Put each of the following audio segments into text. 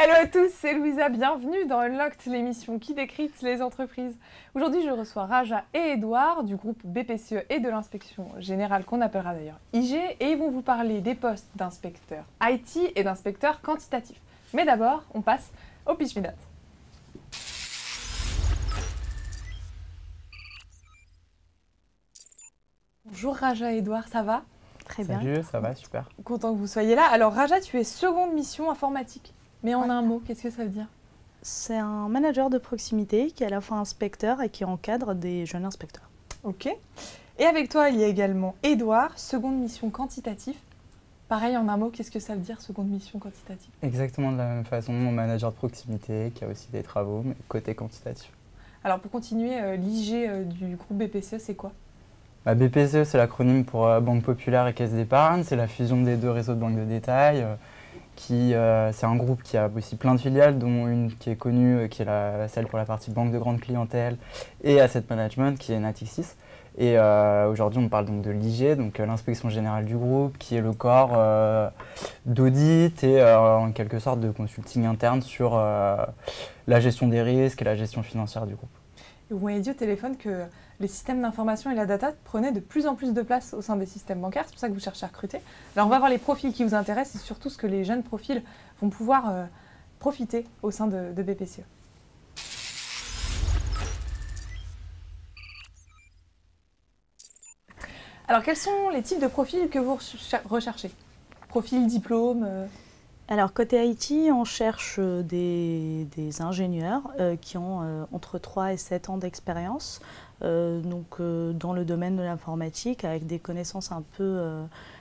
Hello à tous, c'est Louisa, bienvenue dans Unlocked, l'émission qui décrypte les entreprises. Aujourd'hui, je reçois Raja et Edouard du groupe BPCE et de l'inspection générale qu'on appellera d'ailleurs IG et ils vont vous parler des postes d'inspecteur IT et d'inspecteur quantitatif. Mais d'abord, on passe au pitch me that. Bonjour Raja et Edouard, ça va? Très bien. Salut, ça va, super. Content que vous soyez là. Alors Raja, tu es seconde mission informatique. Mais en un mot, qu'est-ce que ça veut dire? C'est un manager de proximité qui est à la fois inspecteur et qui encadre des jeunes inspecteurs. Ok. Et avec toi, il y a également Edouard, seconde mission quantitatif. Pareil, en un mot, qu'est-ce que ça veut dire, seconde mission quantitative? Exactement de la même façon, mon manager de proximité qui a aussi des travaux, mais côté quantitatif. Alors pour continuer, l'IG du groupe BPCE, c'est quoi? BPCE, c'est l'acronyme pour Banque Populaire et Caisse d'Épargne. C'est la fusion des deux réseaux de banques de détail. C'est un groupe qui a aussi plein de filiales, dont une qui est connue, qui est celle pour la partie banque de grande clientèle et asset management, qui est Natixis. Et aujourd'hui, on parle donc de l'IG, donc l'inspection générale du groupe, qui est le corps d'audit et en quelque sorte de consulting interne sur la gestion des risques et la gestion financière du groupe. Et vous m'avez dit au téléphone que les systèmes d'information et la data prenaient de plus en plus de place au sein des systèmes bancaires. C'est pour ça que vous cherchez à recruter. Alors on va voir les profils qui vous intéressent et surtout ce que les jeunes profils vont pouvoir profiter au sein de BPCE. Alors quels sont les types de profils que vous recherchez? Profil, diplôme Alors côté IT, on cherche des ingénieurs qui ont entre 3 et 7 ans d'expérience, dans le domaine de l'informatique avec des connaissances un peu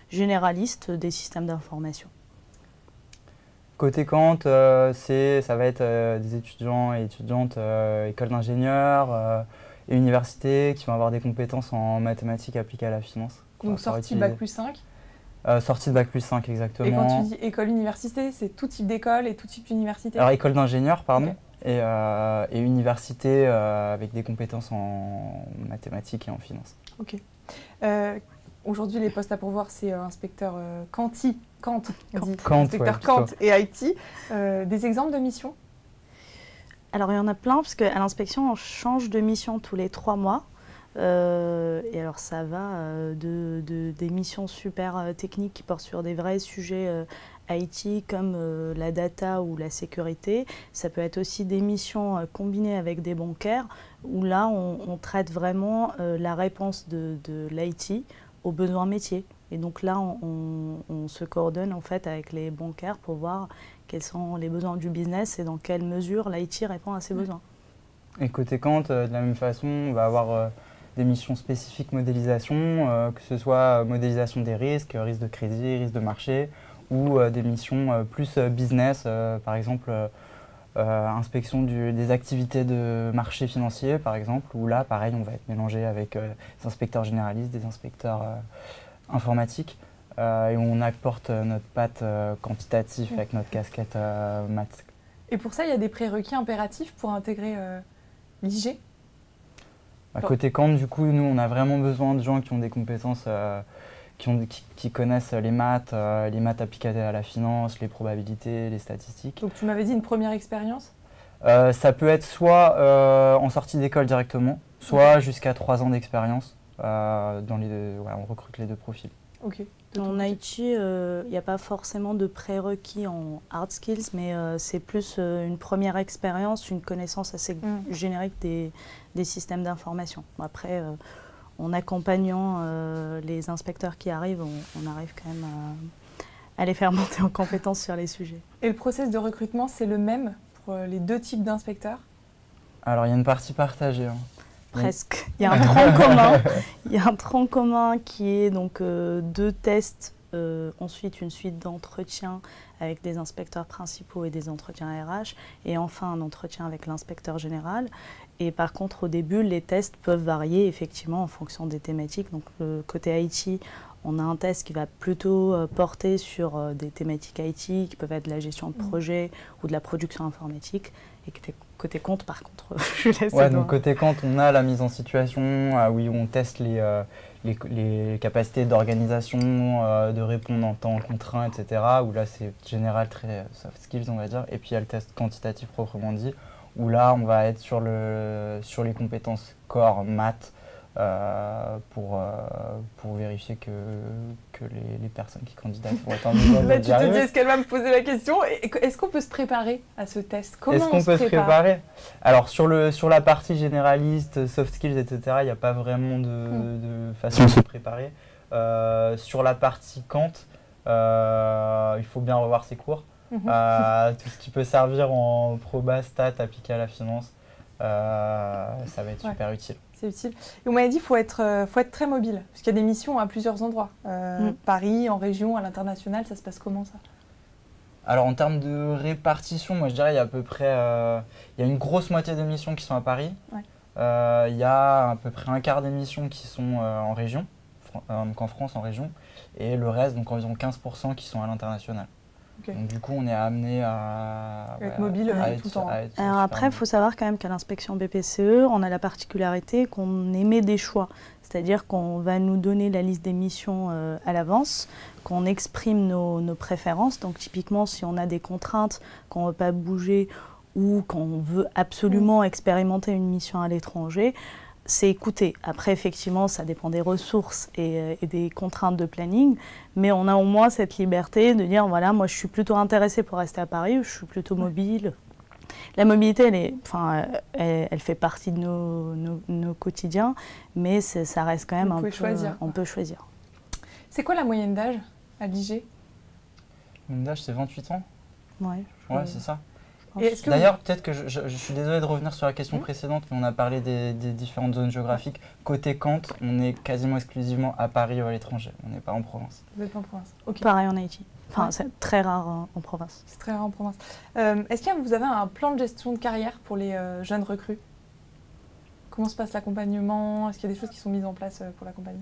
généralistes des systèmes d'information. Côté Quant, ça va être des étudiants et étudiantes écoles d'ingénieurs et universités qui vont avoir des compétences en mathématiques appliquées à la finance. Donc sortie Bac+5 sortie de Bac+5, exactement. Et quand tu dis école-université, c'est tout type d'école et tout type d'université? Alors école d'ingénieur, pardon, okay. et université avec des compétences en mathématiques et en finance. Ok. Aujourd'hui, les postes à pourvoir, c'est inspecteur Quant, inspecteur Quant et IT. Des exemples de missions? Alors il y en a plein, parce qu'à l'inspection, on change de mission tous les 3 mois. Et alors ça va des missions super techniques qui portent sur des vrais sujets IT comme la data ou la sécurité. Ça peut être aussi des missions combinées avec des bancaires où là on traite vraiment la réponse de l'IT aux besoins métiers. Et donc là on se coordonne en fait avec les bancaires pour voir quels sont les besoins du business et dans quelle mesure l'IT répond à ces besoins. Et côté Quant, de la même façon, on va avoir des missions spécifiques modélisation, que ce soit modélisation des risques, risques de crédit, risques de marché, ou des missions plus business, par exemple inspection des activités de marché financier, par exemple, où là, pareil, on va être mélangé avec des inspecteurs généralistes, des inspecteurs informatiques, et on apporte notre patte quantitative avec notre casquette maths. Et pour ça, il y a des prérequis impératifs pour intégrer l'IG? Côté Quant, du coup, nous, on a vraiment besoin de gens qui ont des compétences, qui connaissent les maths appliquées à la finance, les probabilités, les statistiques. Donc tu m'avais dit une première expérience? Ça peut être soit en sortie d'école directement, soit jusqu'à 3 ans d'expérience. On recrute les deux profils. Ok. En IT, il n'y a pas forcément de prérequis en hard skills, mais c'est plus une première expérience, une connaissance assez générique des systèmes d'information. Après, en accompagnant les inspecteurs qui arrivent, on arrive quand même à les faire monter en compétence sur les sujets. Et le process de recrutement, c'est le même pour les deux types d'inspecteurs? Alors, il y a une partie partagée. Presque. Il y a un tronc commun. Il y a un tronc commun qui est donc 2 tests, ensuite une suite d'entretiens avec des inspecteurs principaux et des entretiens RH, et enfin un entretien avec l'inspecteur général. Et par contre, au début, les tests peuvent varier effectivement en fonction des thématiques. Donc, côté IT, on a un test qui va plutôt porter sur des thématiques IT qui peuvent être de la gestion de projet ou de la production informatique. Et côté Quant, par contre, je laisse. Ouais, donc côté Quant, on a la mise en situation où on teste les les capacités d'organisation, de répondre en temps contraint, etc. Où là, c'est général, très soft skills, on va dire. Et puis, il y a le test quantitatif proprement dit, où là, on va être sur les compétences corps, maths, pour vérifier que les personnes qui candidatent vont être en mesure Là, d'y tu te arriver. dis, est-ce qu'elle va me poser la question? Est-ce qu'on peut se préparer à ce test? Comment Est-ce qu'on peut se préparer? Alors, sur la partie généraliste, soft skills, etc., il n'y a pas vraiment de façon de se préparer. Sur la partie Kant, il faut bien revoir ses cours. Tout ce qui peut servir en proba, stats, appliqué à la finance, ça va être super utile. C'est utile. Et on m'avait dit qu'il faut être très mobile, parce qu'il y a des missions à plusieurs endroits. Paris, en région, à l'international, ça se passe comment ça? Alors en termes de répartition, moi je dirais il y a à peu près il y a une grosse moitié des missions qui sont à Paris. Ouais. Il y a à peu près un quart des missions qui sont en région, donc en France en région, et le reste, donc environ 15% qui sont à l'international. Okay. Donc du coup, on est amené à être mobile tout le temps. Alors après, il faut savoir quand même qu'à l'inspection BPCE, on a la particularité qu'on émet des choix. C'est-à-dire qu'on va nous donner la liste des missions à l'avance, qu'on exprime nos préférences. Donc typiquement, si on a des contraintes, qu'on ne veut pas bouger ou qu'on veut absolument expérimenter une mission à l'étranger, c'est écouté. Après, effectivement, ça dépend des ressources et des contraintes de planning, mais on a au moins cette liberté de dire, voilà, moi je suis plutôt intéressée pour rester à Paris, je suis plutôt mobile. La mobilité, elle fait partie de nos quotidiens, mais ça reste quand même un peu... On peut choisir. C'est quoi la moyenne d'âge à l'IG? La moyenne d'âge, c'est 28 ans. Ouais, c'est ça. D'ailleurs, peut-être que je suis désolé de revenir sur la question précédente, mais on a parlé des différentes zones géographiques. Côté Kant, on est quasiment exclusivement à Paris ou à l'étranger. On n'est pas en province. Vous n'êtes pas en province. Okay. Pareil en Haïti. Enfin, c'est très rare en province. C'est très rare en province. Est-ce que vous avez un plan de gestion de carrière pour les jeunes recrues? Comment se passe l'accompagnement? Est-ce qu'il y a des choses qui sont mises en place pour l'accompagner?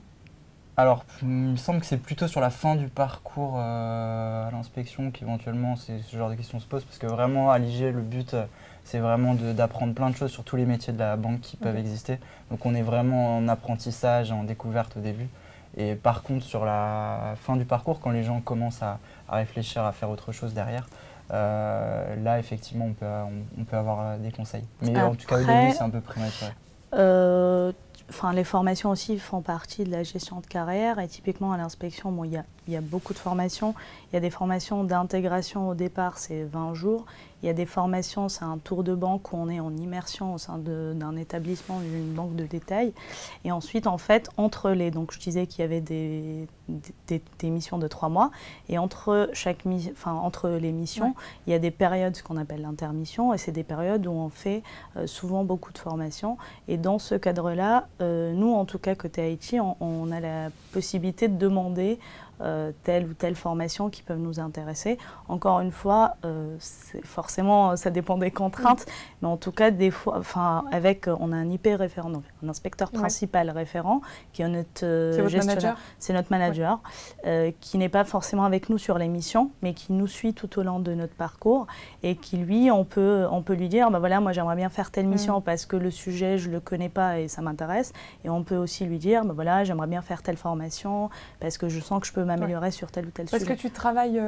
Alors, il me semble que c'est plutôt sur la fin du parcours à l'inspection qu'éventuellement ce genre de questions se posent, parce que vraiment à l'IG, le but, c'est vraiment d'apprendre plein de choses sur tous les métiers de la banque qui peuvent exister. Donc on est vraiment en apprentissage, en découverte au début. Et par contre, sur la fin du parcours, quand les gens commencent à réfléchir à faire autre chose derrière, là, effectivement, on peut avoir des conseils. Mais après, en tout cas, au début, c'est un peu prématuré. Les formations aussi font partie de la gestion de carrière et typiquement à l'inspection, bon, il y a beaucoup de formations. Il y a des formations d'intégration au départ, c'est 20 jours. Il y a des formations, c'est un tour de banque où on est en immersion au sein d'un établissement, d'une banque de détail. Et ensuite, en fait, donc je disais qu'il y avait des missions de 3 mois. Et entre les missions, il y a des périodes, ce qu'on appelle l'intermission. Et c'est des périodes où on fait souvent beaucoup de formations. Et dans ce cadre-là, nous, en tout cas, côté Haïti, on a la possibilité de demander telle ou telle formation qui peuvent nous intéresser. Encore une fois, forcément, ça dépend des contraintes, mais en tout cas, des fois, on a un IP référent, donc un inspecteur principal référent, qui est notre gestionnaire. C'est notre manager, qui n'est pas forcément avec nous sur les missions, mais qui nous suit tout au long de notre parcours et qui, lui, on peut lui dire, bah voilà, moi j'aimerais bien faire telle mission parce que le sujet, je ne le connais pas et ça m'intéresse. Et on peut aussi lui dire, bah voilà, j'aimerais bien faire telle formation parce que je sens que je peux m'améliorer sur tel ou tel sujet. Est-ce que tu travailles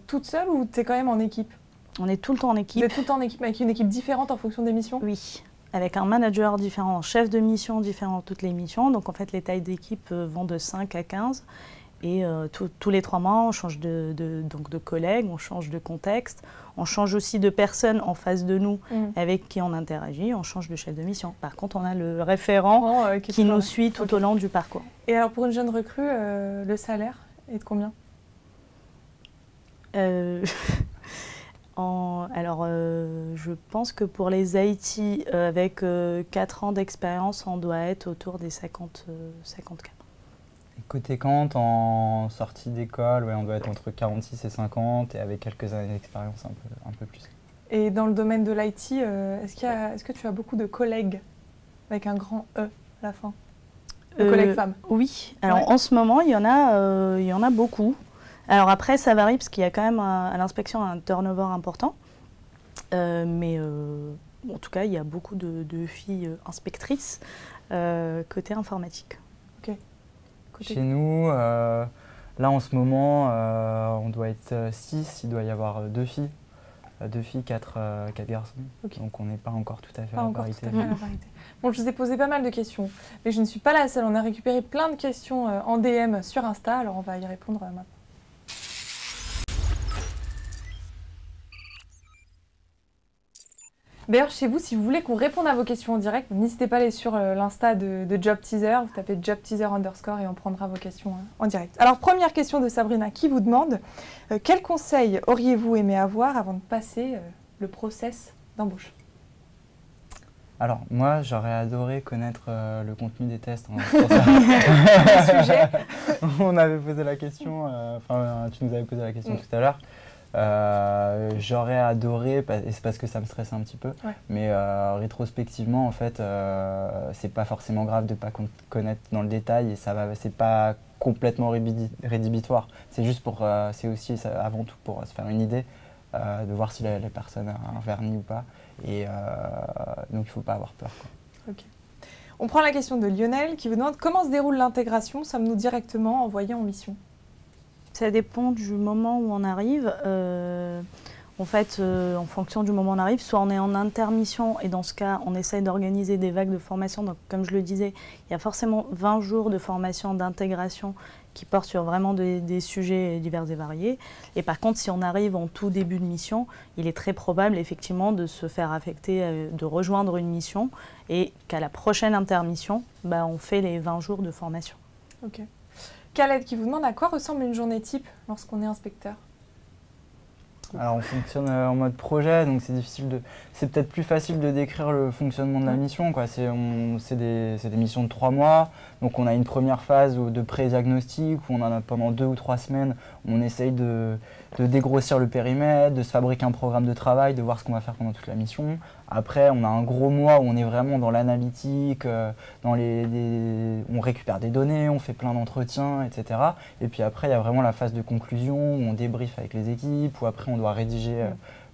toute seule ou tu es quand même en équipe? On est tout le temps en équipe. Vous êtes tout le temps en équipe, avec une équipe différente en fonction des missions? Oui, avec un manager différent, un chef de mission différent toutes les missions. Donc en fait, les tailles d'équipe vont de 5 à 15. Et tous les 3 mois, on change de collègues, on change de contexte, on change aussi de personnes en face de nous avec qui on interagit, on change de chef de mission. Par contre, on a le référent qui nous suit tout au long du parcours. Et alors pour une jeune recrue, le salaire est de combien? Je pense que pour les IT, avec 4 ans d'expérience, on doit être autour des 50K. Côté Kant, en sortie d'école, on doit être entre 46 et 50, et avec quelques années d'expérience, un peu plus. Et dans le domaine de l'IT, est-ce que tu as beaucoup de collègues avec un grand E à la fin? De collègues femmes? Oui. Alors en ce moment, il y en a beaucoup. Alors après, ça varie parce qu'il y a quand même à l'inspection un turnover important. Mais en tout cas, il y a beaucoup de filles inspectrices côté informatique. Ok. côté. Chez nous, là en ce moment, on doit être 6, il doit y avoir 2 filles. 2 filles, 4 garçons. Okay. Donc on n'est pas encore tout à fait pas à la encore parité. Tout à fait à la parité. Bon, je vous ai posé pas mal de questions, mais je ne suis pas la seule. On a récupéré plein de questions en DM sur Insta, alors on va y répondre maintenant. D'ailleurs, chez vous, si vous voulez qu'on réponde à vos questions en direct, n'hésitez pas à aller sur l'Insta de Job Teaser, vous tapez Job Teaser _ et on prendra vos questions en direct. Alors, première question de Sabrina qui vous demande quel conseil auriez-vous aimé avoir avant de passer le process d'embauche? Alors, moi, j'aurais adoré connaître le contenu des tests. Sujet. On avait posé la question, tu nous avais posé la question tout à l'heure. J'aurais adoré, et c'est parce que ça me stresse un petit peu, mais rétrospectivement, en fait, c'est pas forcément grave de pas connaître dans le détail et c'est pas complètement rédhibitoire. C'est juste c'est aussi avant tout pour se faire une idée de voir si la personne a un vernis ou pas. Et donc il faut pas avoir peur, quoi. Okay. On prend la question de Lionel qui vous demande comment se déroule l'intégration. Sommes-nous directement envoyés en mission? Ça dépend du moment où on arrive. En fait, en fonction du moment où on arrive, soit on est en intermission et dans ce cas, on essaye d'organiser des vagues de formation. Donc, comme je le disais, il y a forcément 20 jours de formation d'intégration qui portent sur vraiment des sujets divers et variés. Et par contre, si on arrive en tout début de mission, il est très probable effectivement de se faire affecter, de rejoindre une mission et qu'à la prochaine intermission, on fait les 20 jours de formation. Ok. Khaled qui vous demande à quoi ressemble une journée type lorsqu'on est inspecteur? Alors on fonctionne en mode projet, donc c'est peut-être plus facile de décrire le fonctionnement de la mission, quoi. C'est des missions de 3 mois, donc on a une première phase de pré-diagnostic où on en a pendant 2 ou 3 semaines, on essaye de dégrossir le périmètre, de se fabriquer un programme de travail, de voir ce qu'on va faire pendant toute la mission. Après, on a un gros mois où on est vraiment dans l'analytique, on récupère des données, on fait plein d'entretiens, etc. Et puis après, il y a vraiment la phase de conclusion où on débriefe avec les équipes, où après on doit rédiger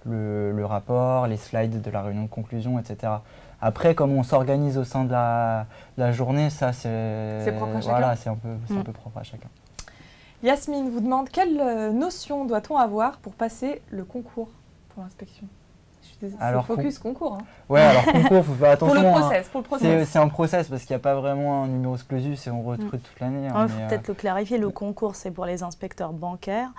le rapport, les slides de la réunion de conclusion, etc. Après, comme on s'organise au sein de la journée, ça c'est propre à chacun. Voilà, c'est un peu propre à chacun. Yasmine vous demande quelle notion doit-on avoir pour passer le concours pour l'inspection? Alors, focus concours. Hein. Ouais, alors concours, il faut faire attention. Pour le process. C'est un process parce qu'il n'y a pas vraiment un numerus clausus et on recrute toute l'année. Il faut peut-être le clarifier, le concours c'est pour les inspecteurs bancaires.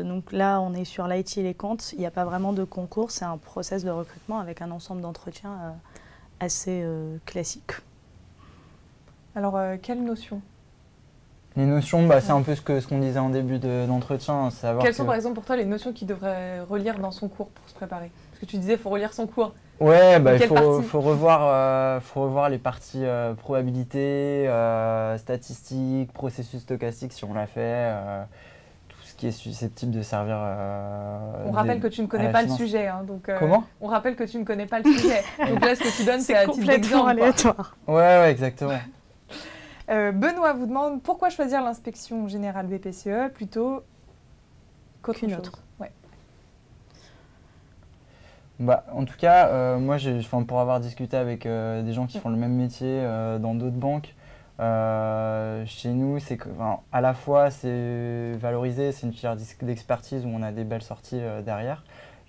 Donc là, on est sur l'IT et les comptes. Il n'y a pas vraiment de concours, c'est un process de recrutement avec un ensemble d'entretiens assez classique. Alors, quelle notion? Les notions, c'est un peu ce qu'on disait en début d'entretien. Quelles sont par exemple pour toi les notions qu'il devrait relire dans son cours pour se préparer? Parce que tu disais qu'il faut relire son cours. Ouais, il faut revoir les parties probabilité, statistiques, processus stochastique si on l'a fait, tout ce qui est susceptible de servir. On rappelle que tu ne connais pas le sujet. Hein, donc, comment? On rappelle que tu ne connais pas le sujet. Donc là, ce que tu donnes, c'est à titre d'exemple. Aléatoire. Ouais, exactement. Benoît vous demande pourquoi choisir l'inspection générale BPCE plutôt qu'aucune autre. Ouais. En tout cas, moi, pour avoir discuté avec des gens qui font le même métier dans d'autres banques, chez nous, c'est que, à la fois, c'est valorisé, c'est une filière d'expertise où on a des belles sorties derrière.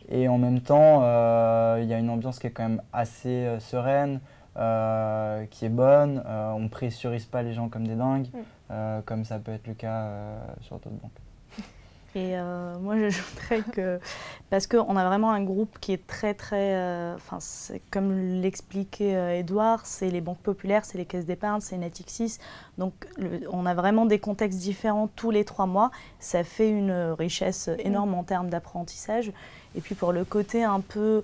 Et en même temps, il y a une ambiance qui est quand même assez sereine, qui est bonne. On ne pressurise pas les gens comme des dingues, comme ça peut être le cas sur d'autres banques. Et moi, j'ajouterais que, parce qu'on a vraiment un groupe qui est très, comme l'expliquait Edouard, c'est les banques populaires, c'est les caisses d'épargne, c'est Natixis. Donc, on a vraiment des contextes différents tous les 3 mois. Ça fait une richesse énorme en termes d'apprentissage. Et puis, pour le côté un peu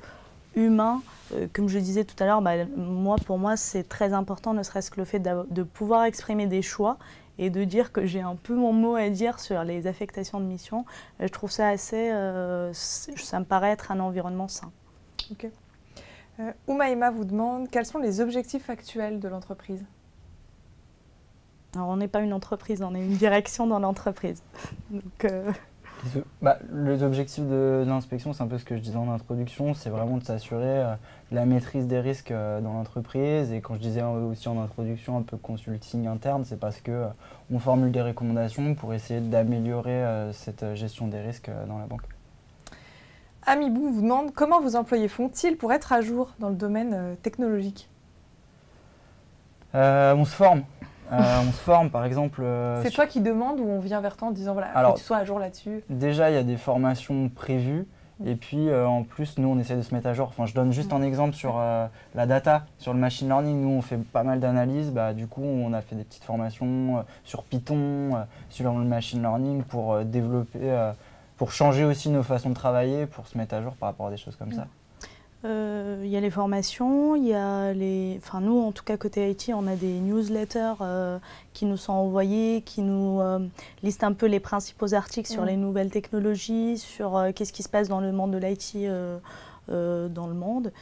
humain, comme je disais tout à l'heure, pour moi, c'est très important, ne serait-ce que le fait de pouvoir exprimer des choix et de dire que j'ai un peu mon mot à dire sur les affectations de mission. Je trouve ça assez... ça me paraît être un environnement sain. Ok. Oumaima vous demande quels sont les objectifs actuels de l'entreprise? Alors, on n'est pas une entreprise, on est une direction dans l'entreprise. Donc, Les objectifs de l'inspection, c'est un peu ce que je disais en introduction, c'est vraiment de s'assurer de la maîtrise des risques dans l'entreprise. Et quand je disais aussi en introduction un peu consulting interne, c'est parce que on formule des recommandations pour essayer d'améliorer cette gestion des risques dans la banque. Amibou vous demande comment vos employés font-ils pour être à jour dans le domaine technologique? On se forme. On se forme, par exemple. C'est toi qui demandes ou on vient vers toi en disant voilà, Alors, faut que tu sois à jour là-dessus? Déjà, il y a des formations prévues. Et puis, en plus, nous, on essaie de se mettre à jour. Enfin, je donne juste un exemple sur la data, sur le machine learning. Nous, on fait pas mal d'analyses. Du coup, on a fait des petites formations sur Python, sur le machine learning pour développer, pour changer aussi nos façons de travailler, pour se mettre à jour par rapport à des choses comme ça. Il y a les formations, il y a les... Enfin, nous, en tout cas, côté IT, on a des newsletters qui nous sont envoyés, qui nous listent un peu les principaux articles sur les nouvelles technologies, sur qu'est-ce qui se passe dans le monde de l'IT dans le monde.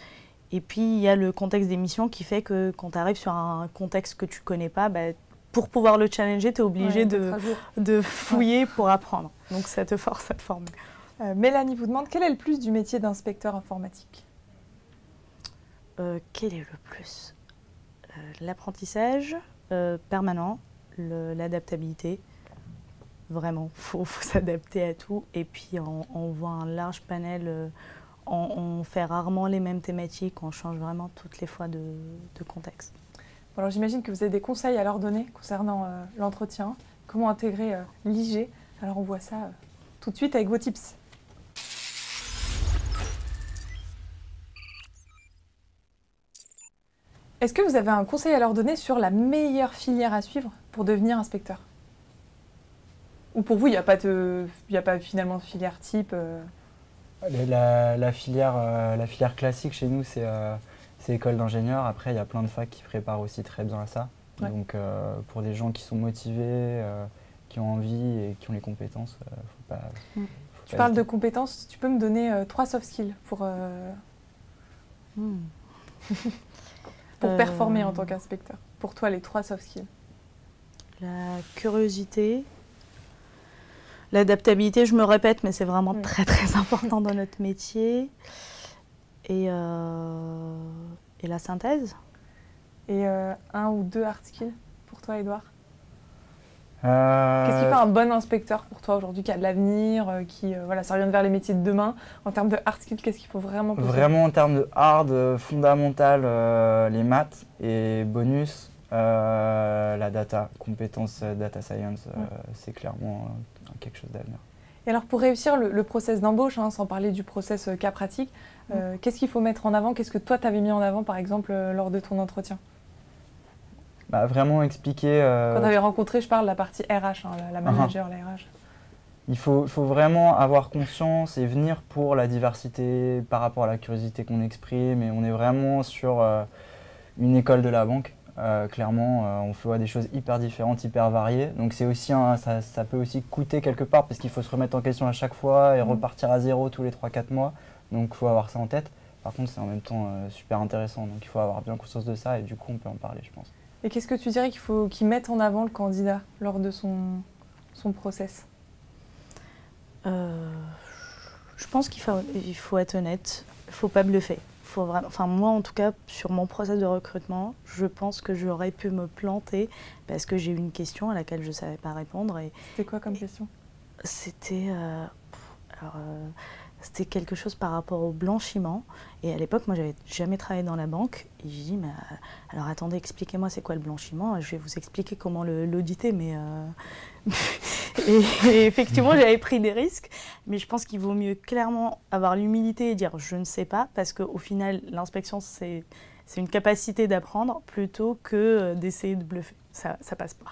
Et puis, il y a le contexte des missions qui fait que quand tu arrives sur un contexte que tu ne connais pas, pour pouvoir le challenger, tu es obligé de fouiller pour apprendre. Donc, ça te force à te former. Mélanie vous demande quel est le plus du métier d'inspecteur informatique? Quel est le plus? L'apprentissage permanent, l'adaptabilité. Vraiment, faut s'adapter à tout. Et puis, on voit un large panel. On fait rarement les mêmes thématiques. On change vraiment toutes les fois de contexte. Bon, alors, j'imagine que vous avez des conseils à leur donner concernant l'entretien. Comment intégrer l'IG? Alors, on voit ça tout de suite avec vos tips. Est-ce que vous avez un conseil à leur donner sur la meilleure filière à suivre pour devenir inspecteur? Ou pour vous, il n'y a pas finalement de filière type la filière classique chez nous, c'est école d'ingénieur. Après, il y a plein de facs qui préparent aussi très bien à ça. Ouais. Donc, pour des gens qui sont motivés, qui ont envie et qui ont les compétences, Tu parles de compétences, tu peux me donner 3 soft skills pour performer en tant qu'inspecteur. Pour toi, les 3 soft skills. La curiosité, l'adaptabilité, je me répète, mais c'est vraiment très très important dans notre métier. Et la synthèse. Et 1 ou 2 hard skills pour toi, Edouard? Qu'est-ce qui fait un bon inspecteur pour toi aujourd'hui, qui a de l'avenir, qui s'oriente vers les métiers de demain? En termes de hard skills, qu'est-ce qu'il faut vraiment poser? Vraiment en termes de hard, fondamental, les maths et bonus, la data, compétences data science, c'est clairement quelque chose d'avenir. Et alors pour réussir le process d'embauche, sans parler du process cas pratique, qu'est-ce qu'il faut mettre en avant? Qu'est-ce que toi tu avais mis en avant par exemple lors de ton entretien? Vraiment expliquer... Quand tu avais rencontré, je parle de la partie RH, la manager, la RH. Il faut vraiment avoir conscience et venir pour la diversité par rapport à la curiosité qu'on exprime. Et on est vraiment sur une école de la banque. Clairement, on fait des choses hyper différentes, hyper variées. Donc c'est aussi ça peut aussi coûter quelque part parce qu'il faut se remettre en question à chaque fois et repartir à zéro tous les 3-4 mois. Donc il faut avoir ça en tête. Par contre, c'est en même temps super intéressant. Donc il faut avoir bien conscience de ça et du coup, on peut en parler, je pense. Et qu'est-ce que tu dirais qu'il mette en avant le candidat lors de son process? Je pense qu'il faut être honnête, il ne faut pas bluffer. Moi, en tout cas, sur mon process de recrutement, je pense que j'aurais pu me planter parce que j'ai eu une question à laquelle je ne savais pas répondre. C'était quoi comme question? C'était quelque chose par rapport au blanchiment. Et à l'époque, moi, j'avais jamais travaillé dans la banque. Et j'ai dit, alors attendez, expliquez-moi c'est quoi le blanchiment. Je vais vous expliquer comment l'auditer, mais... et effectivement, j'avais pris des risques. Mais je pense qu'il vaut mieux clairement avoir l'humilité et dire, je ne sais pas, parce qu'au final, l'inspection, c'est une capacité d'apprendre plutôt que d'essayer de bluffer. Ça passe pas.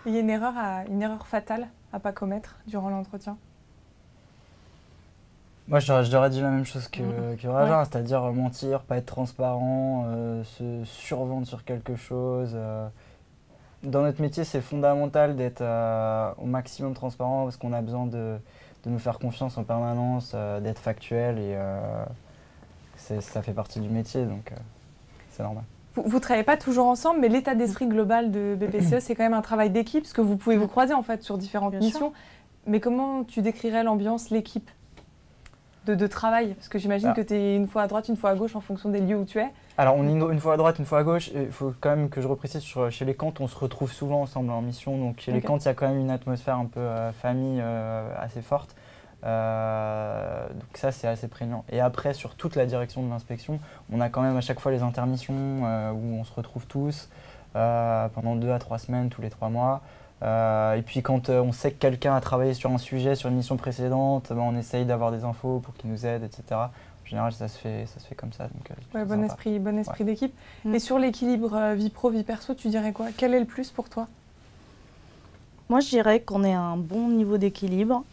Il y a une erreur fatale à ne pas commettre durant l'entretien? Moi, j'aurais dit la même chose que Raja, c'est-à-dire mentir, pas être transparent, se survendre sur quelque chose. Dans notre métier, c'est fondamental d'être au maximum transparent parce qu'on a besoin de nous faire confiance en permanence, d'être factuel et ça fait partie du métier, donc c'est normal. Vous ne travaillez pas toujours ensemble, mais l'état d'esprit global de BPCE, c'est quand même un travail d'équipe, parce que vous pouvez vous croiser en fait sur différentes missions. Mais comment tu décrirais l'ambiance, l'équipe de travail? Parce que j'imagine que tu es une fois à droite, une fois à gauche en fonction des lieux où tu es. Alors, on est une fois à droite, une fois à gauche. Il faut quand même que je reprécise, chez les Cantes, on se retrouve souvent ensemble en mission. Donc, chez les Cantes, il y a quand même une atmosphère un peu famille assez forte. Donc ça, c'est assez prégnant. Et après, sur toute la direction de l'inspection, on a quand même à chaque fois les intermissions où on se retrouve tous pendant 2 à 3 semaines, tous les 3 mois. Et puis quand on sait que quelqu'un a travaillé sur un sujet, sur une mission précédente, on essaye d'avoir des infos pour qu'il nous aide, etc. En général, ça se fait comme ça. Donc, ouais, bon esprit d'équipe. Et sur l'équilibre vie pro, vie perso, tu dirais quoi? Quel est le plus pour toi? Moi, je dirais qu'on est à un bon niveau d'équilibre.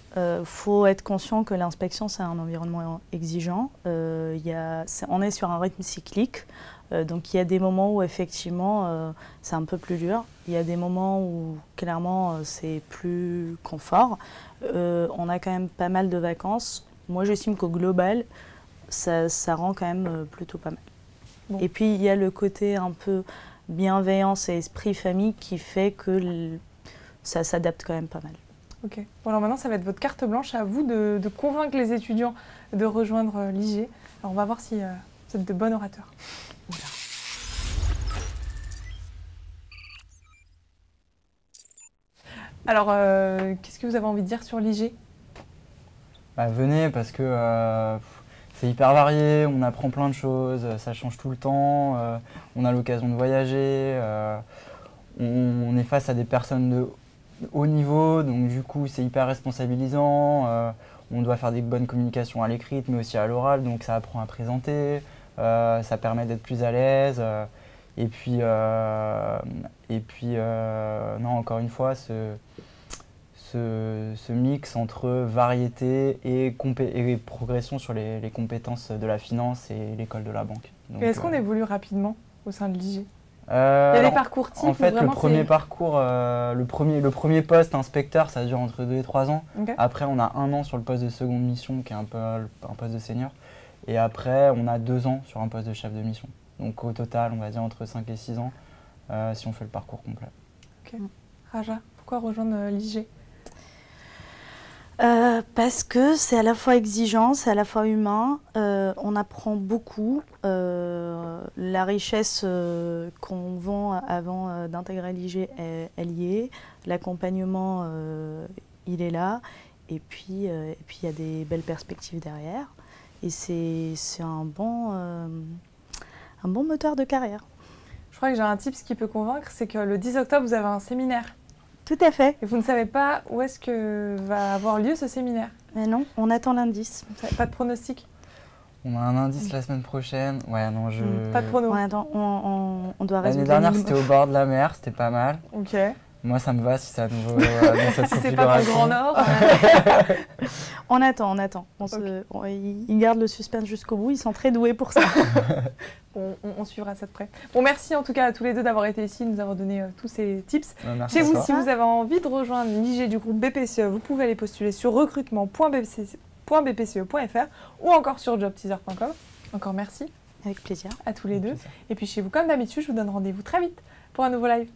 Faut être conscient que l'inspection, c'est un environnement exigeant. On est sur un rythme cyclique. Donc, il y a des moments où, effectivement, c'est un peu plus dur. Il y a des moments où, clairement, c'est plus confort. On a quand même pas mal de vacances. Moi, j'estime qu'au global, ça rend quand même plutôt pas mal. Bon. Et puis, il y a le côté un peu bienveillance et esprit famille qui fait que ça s'adapte quand même pas mal. Ok. Bon, alors maintenant, ça va être votre carte blanche à vous de convaincre les étudiants de rejoindre l'IG. Alors, on va voir si vous êtes de bons orateurs. Voilà. Alors, qu'est-ce que vous avez envie de dire sur l'IG? Venez parce que c'est hyper varié, on apprend plein de choses, ça change tout le temps, on a l'occasion de voyager, on est face à des personnes de haut niveau, donc du coup c'est hyper responsabilisant, on doit faire des bonnes communications à l'écrite mais aussi à l'oral, donc ça apprend à présenter, ça permet d'être plus à l'aise, et puis non, encore une fois, ce mix entre variété et progression sur les compétences de la finance et l'école de la banque. Est-ce qu'on évolue rapidement au sein de l'IG? Il y a des parcours types? En fait, le premier parcours, le premier poste inspecteur, ça dure entre 2 et 3 ans. Okay. Après, on a 1 an sur le poste de seconde mission, qui est un peu un poste de senior. Et après, on a 2 ans sur un poste de chef de mission. Donc au total, on va dire entre 5 et 6 ans, si on fait le parcours complet. Ok. Raja, pourquoi rejoindre l'IG? Parce que c'est à la fois exigeant, c'est à la fois humain, on apprend beaucoup. La richesse qu'on vend avant d'intégrer l'IG, elle y est. L'accompagnement, il est là. Et puis, il y a des belles perspectives derrière. Et c'est un bon moteur de carrière. Je crois que j'ai un tips qui peut convaincre, c'est que le 10 octobre, vous avez un séminaire. Tout à fait. Et vous ne savez pas où est-ce que va avoir lieu ce séminaire? Mais non, on attend l'indice. Pas de pronostic? On a un indice la semaine prochaine. Ouais, non, Pas de prono. On doit résoudre. L'année dernière, c'était au bord de la mer, c'était pas mal. Ok. Moi, ça me va si c'est à nouveau dans cette si c'est pas dans le Grand Nord. On attend. Ils gardent le suspense jusqu'au bout, ils sont très doués pour ça. On suivra ça de près. Bon, merci en tout cas à tous les deux d'avoir été ici, de nous avoir donné tous ces tips. Merci. Chez vous, si vous avez envie de rejoindre l'IG du groupe BPCE, vous pouvez aller postuler sur recrutement.bpce.fr ou encore sur jobteaser.com. Encore merci. Avec plaisir. À tous les deux. Et puis chez vous, comme d'habitude, je vous donne rendez-vous très vite pour un nouveau live.